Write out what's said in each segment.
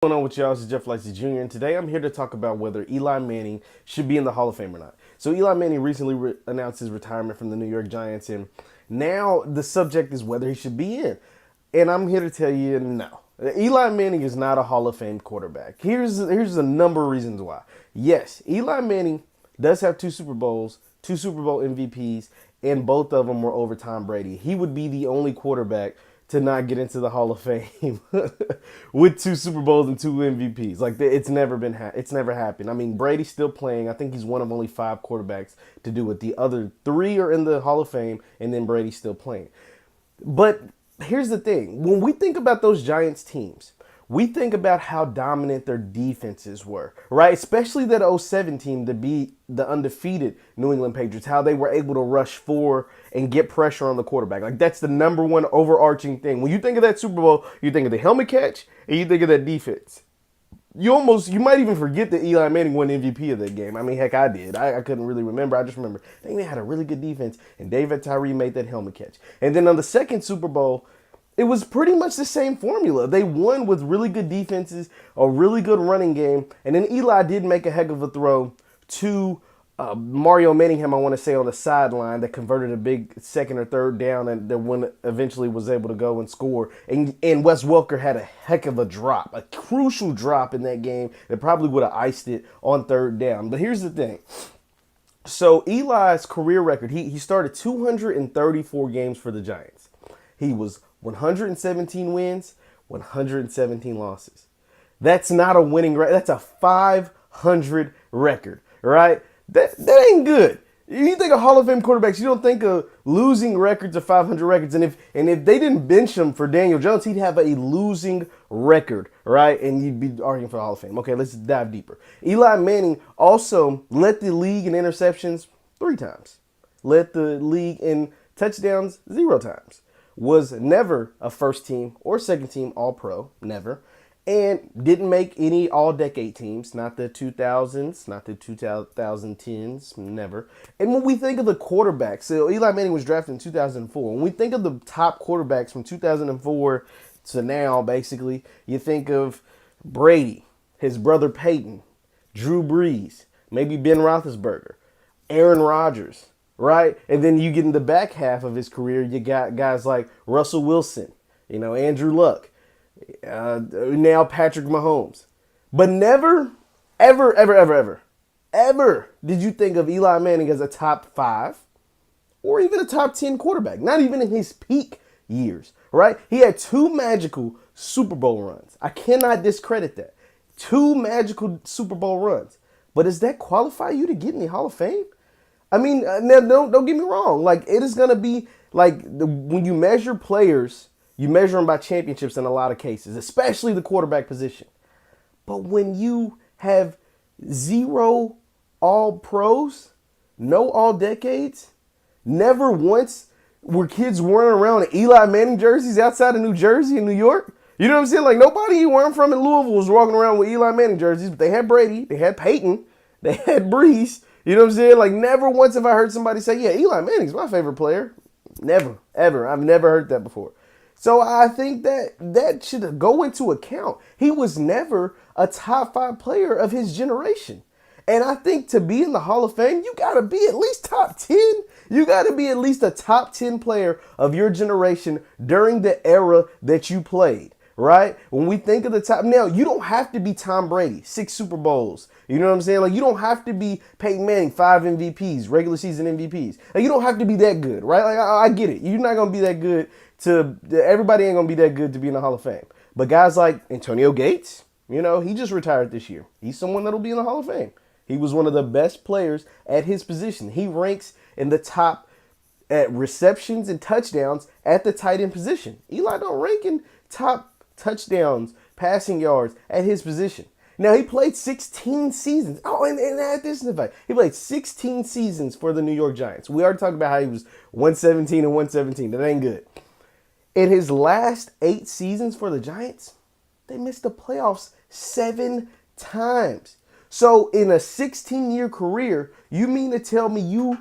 What's going on with y'all? This is Jeff Lightsy Jr. and today I'm here to talk about whether Eli Manning should be in the Hall of Fame or not. So Eli Manning recently announced his retirement from the New York Giants, and now the subject is whether he should be in. And I'm here to tell you no. Eli Manning is not a Hall of Fame quarterback. Here's a number of reasons why. Yes, Eli Manning does have two Super Bowls, two Super Bowl MVPs, and both of them were over Tom Brady. He would be the only quarterback to not get into the Hall of Fame with two Super Bowls and two MVPs. Like it's never it's never happened. I mean, Brady's still playing. I think he's one of only 5 quarterbacks to do it. The other 3 are in the Hall of Fame, and then Brady's still playing. But here's the thing. When we think about those Giants teams, we think about how dominant their defenses were, right? Especially that '07 team to beat the undefeated New England Patriots, how they were able to rush 4 and get pressure on the quarterback. Like that's the number one overarching thing. When you think of that Super Bowl, you think of the helmet catch and you think of that defense. You might even forget that Eli Manning won MVP of that game. I mean, heck, I did. I couldn't really remember. I just remember I think they had a really good defense, and David Tyree made that helmet catch. And then on the second Super Bowl, it was pretty much the same formula. They won with really good defenses, a really good running game, and then Eli did make a heck of a throw to Mario Manningham, I want to say, on the sideline that converted a big second or third down, and the one eventually was able to go and score. And Wes Welker had a heck of a drop, a crucial drop in that game that probably would have iced it on third down. But here's the thing. So Eli's career record, he started 234 games for the Giants. He was 117 wins, 117 losses. That's not a winning record. That's a 500 record, right? That ain't good. You think of Hall of Fame quarterbacks, you don't think of losing records or 500 records. And if they didn't bench him for Daniel Jones, he'd have a losing record, right? And you'd be arguing for the Hall of Fame. Okay, let's dive deeper. Eli Manning also led the league in interceptions 3 times. Led the league in touchdowns 0 times. Was never a first team or second team All-Pro, never, and didn't make any All-Decade teams, not the 2000s, not the 2010s, never. And when we think of the quarterbacks, so Eli Manning was drafted in 2004. When we think of the top quarterbacks from 2004 to now, basically, you think of Brady, his brother Peyton, Drew Brees, maybe Ben Roethlisberger, Aaron Rodgers, right? And then you get in the back half of his career, you got guys like Russell Wilson, Andrew Luck, now Patrick Mahomes. But never, ever, ever, ever, ever, ever did you think of Eli Manning as a top 5 or even a top 10 quarterback, not even in his peak years, right? He had 2 magical Super Bowl runs. I cannot discredit that. 2 magical Super Bowl runs. But does that qualify you to get in the Hall of Fame? I mean, now don't get me wrong. Like, it is going to be like when you measure players, you measure them by championships in a lot of cases, especially the quarterback position. But when you have 0 All-Pros, no All-Decades, never once were kids wearing around in Eli Manning jerseys outside of New Jersey and New York. You know what I'm saying? Like, nobody where I'm from in Louisville was walking around with Eli Manning jerseys, but they had Brady, they had Peyton, they had Brees. You know what I'm saying? Like, never once have I heard somebody say, yeah, Eli Manning's my favorite player. Never, ever. I've never heard that before. So I think that should go into account. He was never a top 5 player of his generation. And I think to be in the Hall of Fame, you got to be at least top 10. You got to be at least a top 10 player of your generation during the era that you played. Right? When we think of the top, now you don't have to be Tom Brady, 6 Super Bowls. You know what I'm saying? Like, you don't have to be Peyton Manning, 5 MVPs, regular season MVPs. Like, you don't have to be that good, right? Like, I get it. You're not going to be that good everybody ain't going to be that good to be in the Hall of Fame. But guys like Antonio Gates, he just retired this year. He's someone that'll be in the Hall of Fame. He was one of the best players at his position. He ranks in the top at receptions and touchdowns at the tight end position. Eli don't rank in top touchdowns, passing yards at his position. Now, he played 16 seasons. Oh, and add this in the fact. He played 16 seasons for the New York Giants. We already talked about how he was 117 and 117. That ain't good. In his last 8 seasons for the Giants, they missed the playoffs 7 times. So in a 16-year career, you mean to tell me you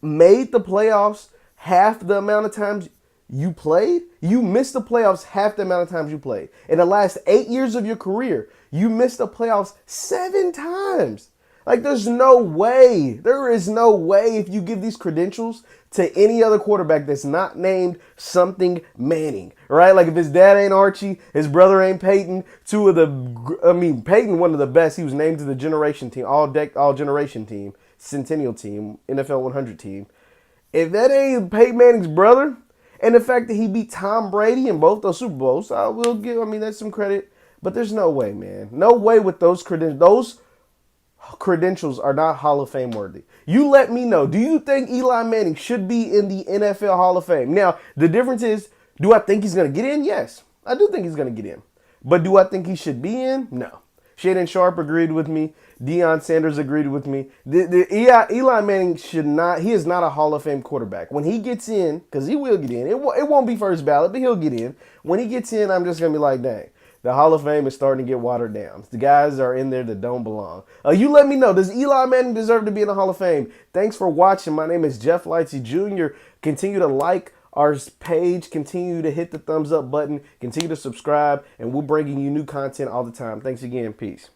made the playoffs half the amount of times you played? You missed the playoffs half the amount of times you played. In the last 8 years of your career, you missed the playoffs 7 times. Like, there's no way. There is no way if you give these credentials to any other quarterback that's not named something Manning, right? Like, if his dad ain't Archie, his brother ain't Peyton, Peyton, one of the best. He was named to the generation team, all generation team, Centennial team, NFL 100 team. If that ain't Peyton Manning's brother, and the fact that he beat Tom Brady in both those Super Bowls, I will give, that's some credit. But there's no way, man. No way with those credentials. Those credentials are not Hall of Fame worthy. You let me know. Do you think Eli Manning should be in the NFL Hall of Fame? Now, the difference is, do I think he's going to get in? Yes. I do think he's going to get in. But do I think he should be in? No. Shaden Sharp agreed with me. Deion Sanders agreed with me. Eli Manning should not, he is not a Hall of Fame quarterback. When he gets in, because he will get in, it won't be first ballot, but he'll get in. When he gets in, I'm just going to be like, dang. The Hall of Fame is starting to get watered down. The guys are in there that don't belong. You let me know. Does Eli Manning deserve to be in the Hall of Fame? Thanks for watching. My name is Jeff Lightsy Jr. Continue to like our page. Continue to hit the thumbs up button. Continue to subscribe. And we're bringing you new content all the time. Thanks again. Peace.